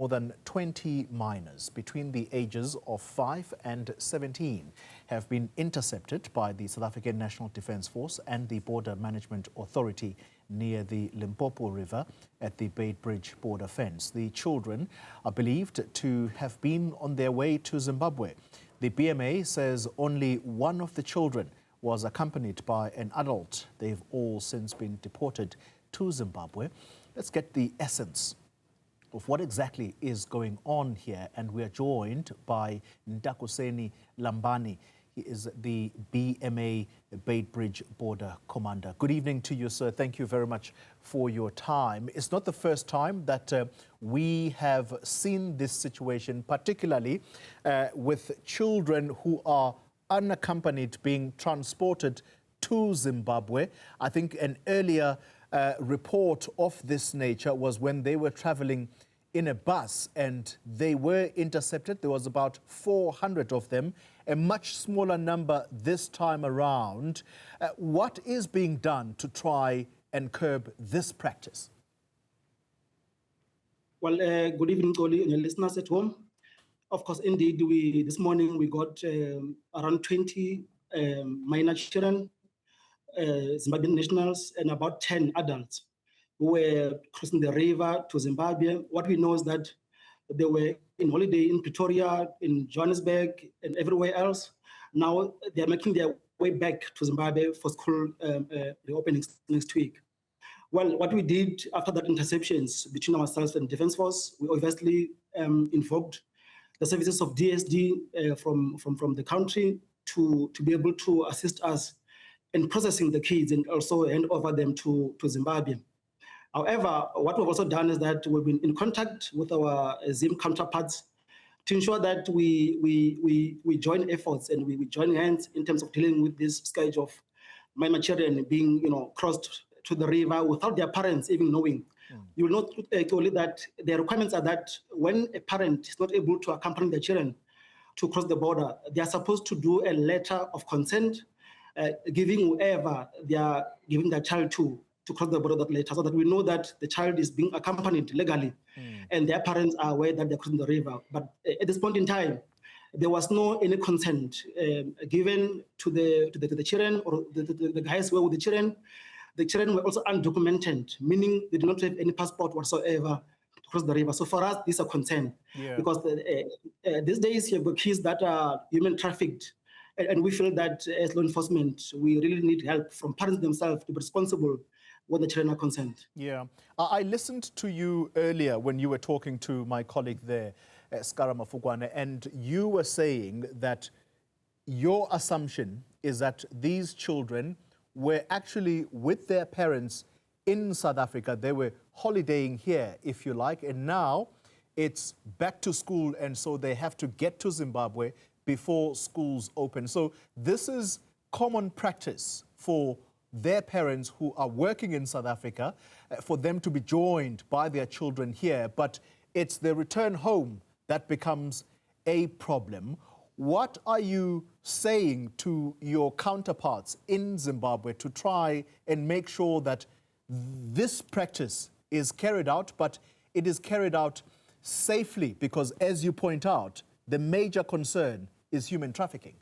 More than 20 minors between the ages of 5 and 17 have been intercepted by the South African National Defence Force and the Border Management Authority near the Limpopo River at the Beitbridge border fence. The children are believed to have been on their way to Zimbabwe. The BMA says only one of the children was accompanied by an adult. They've all since been deported to Zimbabwe. Let's get the essence of what exactly is going on here, and we are joined by Ntakuseni Lambani. He is the BMA Beitbridge border commander. Good evening to you, sir. Thank you very much for your time. It's not the first time that we have seen this situation, particularly with children who are unaccompanied being transported to Zimbabwe. I think an earlier report of this nature was when they were traveling in a bus and they were intercepted. There was about 400 of them, a much smaller number this time around. What is being done to try and curb this practice? Well, good evening, Koli, and your listeners at home. Of course, indeed, this morning we got around 20 minor children, Zimbabwean nationals, and about 10 adults who were crossing the river to Zimbabwe. What we know is that they were in holiday in Pretoria, in Johannesburg, and everywhere else. Now they are making their way back to Zimbabwe for school reopenings next week. Well, what we did after that interceptions between ourselves and Defence Force, we obviously invoked the services of DSD from the country to be able to assist us in processing the kids and also hand over them to Zimbabwe. However, what we've also done is that we've been in contact with our Zim counterparts to ensure that we join efforts and we join hands in terms of dealing with this scourge of minor children being, crossed to the river without their parents even knowing. You will note actually that the requirements are that when a parent is not able to accompany their children to cross the border, they are supposed to do a letter of consent, giving whoever they are giving their child to cross the border that later, so that we know that the child is being accompanied legally and their parents are aware that they're crossing the river. But at this point in time, there was no any consent given to the children or the guys who were with the children. The children were also undocumented, meaning they did not have any passport whatsoever to cross the river. So for us, this is a concern because these days you have got kids that are human trafficked. And we feel that as law enforcement, we really need help from parents themselves to be responsible when the children are concerned. Yeah. I listened to you earlier when you were talking to my colleague there, Skara Mafugwane, and you were saying that your assumption is that these children were actually with their parents in South Africa. They were holidaying here, if you like, and now it's back to school, and so they have to get to Zimbabwe before schools open. So this is common practice for their parents who are working in South Africa, for them to be joined by their children here, but it's the return home that becomes a problem. What are you saying to your counterparts in Zimbabwe to try and make sure that this practice is carried out, but it is carried out safely? Because as you point out, the major concern is human trafficking.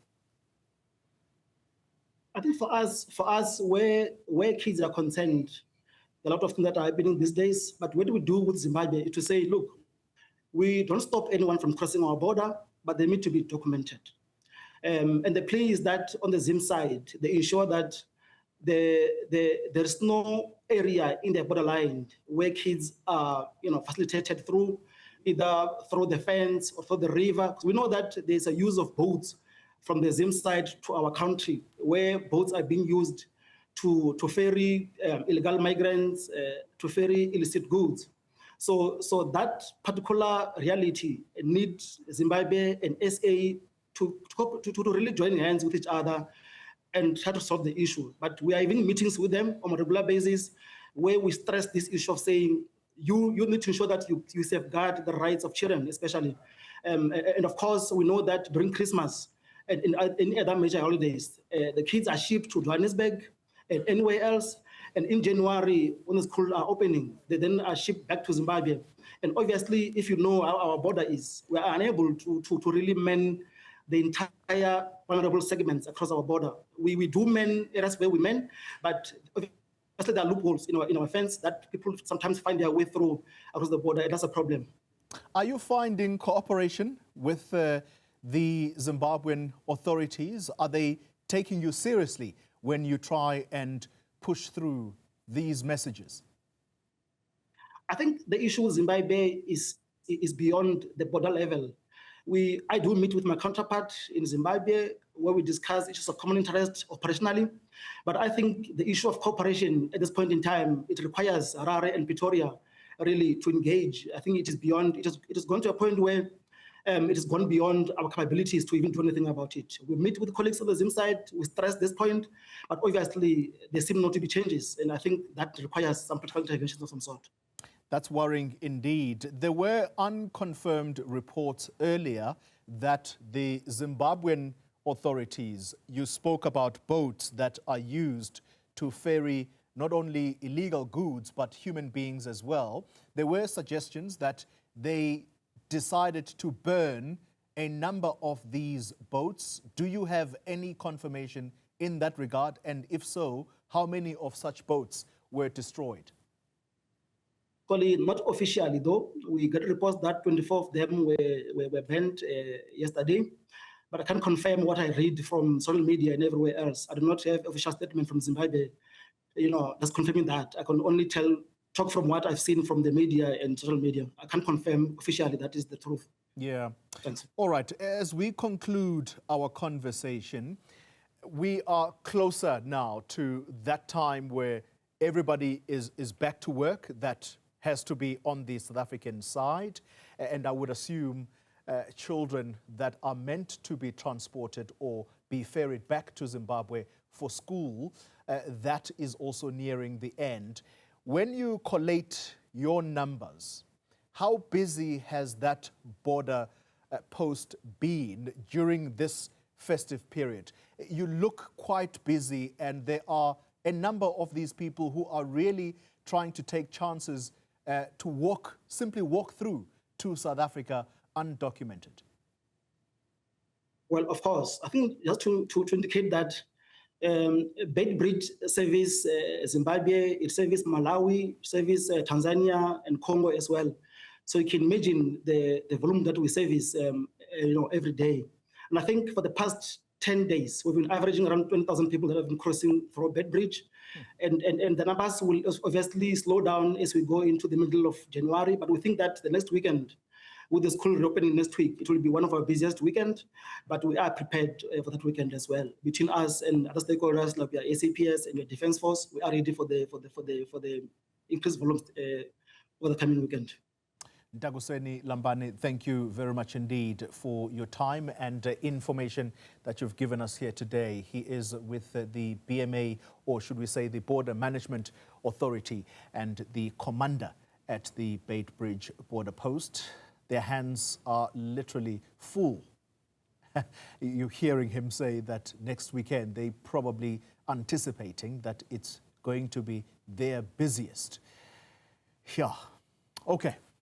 I think for us, where kids are concerned, a lot of things that are happening these days. But what do we do with Zimbabwe is to say, look, we don't stop anyone from crossing our border, but they need to be documented. And the plea is that on the Zim side, they ensure that there's no area in the borderline where kids are, facilitated through, either through the fence or through the river. We know that there's a use of boats from the Zim side to our country, where boats are being used to ferry illegal migrants, to ferry illicit goods. So that particular reality needs Zimbabwe and SA to really join hands with each other and try to solve the issue. But we are having meetings with them on a regular basis where we stress this issue of saying, you need to ensure that you safeguard the rights of children, especially. And of course, we know that during Christmas and in other major holidays, the kids are shipped to Johannesburg and anywhere else. And in January, when the schools are opening, they then are shipped back to Zimbabwe. And obviously, if you know how our border is, we are unable to really man the entire vulnerable segments across our border. We do man areas where we man, but obviously there are loopholes in our fence that people sometimes find their way through across the border, and that's a problem. Are you finding cooperation with the Zimbabwean authorities? Are they taking you seriously when you try and push through these messages? I think the issue with Zimbabwe is beyond the border level. I do meet with my counterpart in Zimbabwe where we discuss issues of common interest operationally. But I think the issue of cooperation at this point in time, it requires Harare and Pretoria really to engage. I think it is beyond, it has gone to a point where it has gone beyond our capabilities to even do anything about it. We meet with colleagues on the Zim side, we stress this point, but obviously there seem not to be changes. And I think that requires some political interventions of some sort. That's worrying indeed. There were unconfirmed reports earlier that the Zimbabwean authorities, you spoke about boats that are used to ferry not only illegal goods, but human beings as well. There were suggestions that they decided to burn a number of these boats. Do you have any confirmation in that regard? And if so, how many of such boats were destroyed? Not officially, though. We got reports that 24 of them were banned yesterday. But I can confirm what I read from social media and everywhere else. I do not have official statement from Zimbabwe, that's confirming that. I can only talk from what I've seen from the media and social media. I can't confirm officially that is the truth. Yeah. Thanks. All right. As we conclude our conversation, we are closer now to that time where everybody is back to work. That has to be on the South African side. And I would assume children that are meant to be transported or be ferried back to Zimbabwe for school, that is also nearing the end. When you collate your numbers, how busy has that border post been during this festive period? You look quite busy, and there are a number of these people who are really trying to take chances to simply walk through to South Africa undocumented. Well, of course, I think just to indicate that Beitbridge service Zimbabwe, it services Malawi, services Tanzania and Congo as well. So you can imagine the volume that we service every day. And I think for the past 10 days, we've been averaging around 20,000 people that have been crossing through Beitbridge. And the numbers will obviously slow down as we go into the middle of January. But we think that the next weekend, with the school reopening next week, it will be one of our busiest weekends, but we are prepared for that weekend as well. Between us and other stakeholders like your SAPS and your Defence Force, we are ready for the increased volumes for the coming weekend. Ntakuseni, Lambani, thank you very much indeed for your time and information that you've given us here today. He is with the BMA, or should we say the Border Management Authority, and the commander at the Beitbridge border post. Their hands are literally full. You're hearing him say that next weekend they probably anticipating that it's going to be their busiest. Yeah. Okay.